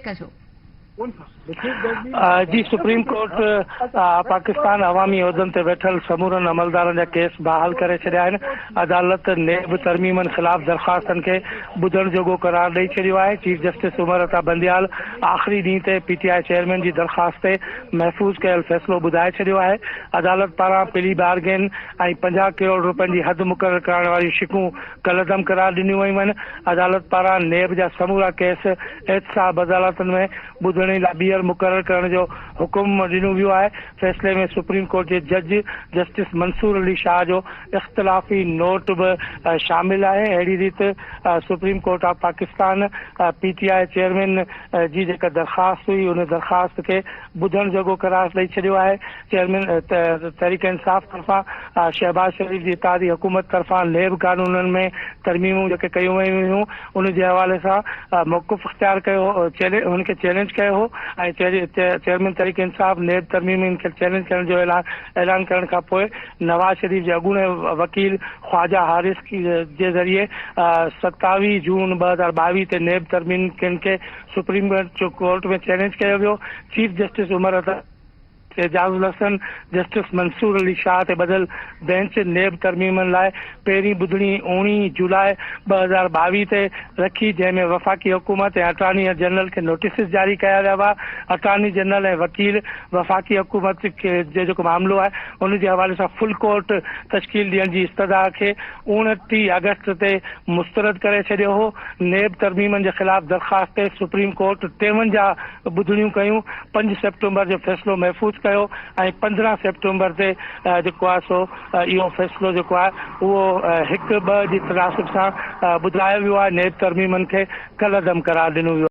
कजो। जी supreme court Pakistan अवामी उहदनि ते वेठल समूरनि अमलदारनि जा केस बहाल करे छॾिया आहिनि। अदालत नेब तरमीमनि ख़िलाफ़ दरख़्वास्तनि खे ॿुधण जोॻो करार ॾेई छॾियो आहे। चीफ जस्टिस उमर अता बंदियाल आख़िरी ॾींहं ते पीटीआई चेयरमैन जी दरख़्वास्त ते महफ़ूज़ कयल फ़ैसिलो ॿुधाए छॾियो आहे। अदालत पारां प्ली बारगेन ऐं 50 करोड़ रुपयनि जी हद मुक़ररु करण वारियूं शिकूं कलअदम करार ॾिनियूं वयूं आहिनि। अदालत पारां नेब जा समूरा केस एहतसाब अदालतनि में ॿुधण लाइ ॿीहर मुक़ररु करण जो हुकुम ॾिनो वियो आहे। फ़ैसिले में सुप्रीम कोर्ट जे जज जस्टिस मंसूर अली शाह जो इख़्तिलाफ़ी नोट बि शामिल आहे। अहिड़ी रीति Supreme Court of Pakistan PTI chairman जी जेका दरख़्वास्त हुई उन दरख़्वास्त खे ॿुधण जोॻो करार ॾेई छॾियो आहे। चेयरमैन तहरीक इंसाफ़ तरफ़ां शहबाज शरीफ़ जी इत्तेहादी हुकूमत तरफ़ां नेब कानूननि में तरमीमूं जेके कयूं वयूं हुयूं उन जे हवाले सां मौक़ुफ़ इख़्तियार कयो, हुनखे चैलेंज कयो हो ऐं चेयरमैन तहरीक इंसाफ़ नेब तरमीमनि खे चैलेंज करण जो ऐलान करण खां पोइ नवाज़ शरीफ़ जे अॻूणे वकील ख्वाजा हारिस जे ज़रिए 27 जून 2022 ते नेब तरमीमनि खे सुप्रीम कोर्ट में चैलेंज कयो वियो। Chief justice Umar Ata Ijazul Hasan justice Mansoor Ali Shah ते ॿधल बेंच नेब तरमीमनि लाइ पहिरीं ॿुधणी 19 जुलाई 2022 ते रखी, जंहिंमें वफ़ाक़ी हुकूमत ऐं अटॉर्नी जनरल खे नोटिस जारी कया विया हुआ। अटॉर्नी जनरल ऐं वकील वफ़ाक़ी हुकूमत खे जो जेको मामिलो आहे उन जे हवाले सां फुल कोर्ट तश्कील ॾियण जी इस्तदा खे 29 अगस्त ते मुस्तरद करे छॾियो हो। नेब तरमीमनि जे ख़िलाफ़ दरख़्वास्त ते सुप्रीम कोर्ट 53 ॿुधणियूं कयूं। 5 सेप्टेम्बर जो फ़ैसिलो महफ़ूज़ कयो ऐं 15 सेप्टेम्बर ते जेको आहे सो इहो फ़ैसिलो जेको आहे उहो 1-2 जी तनासुब सां ॿुधायो वियो आहे। नेब तरमीमनि खे कलअदम करार ॾिनो वियो।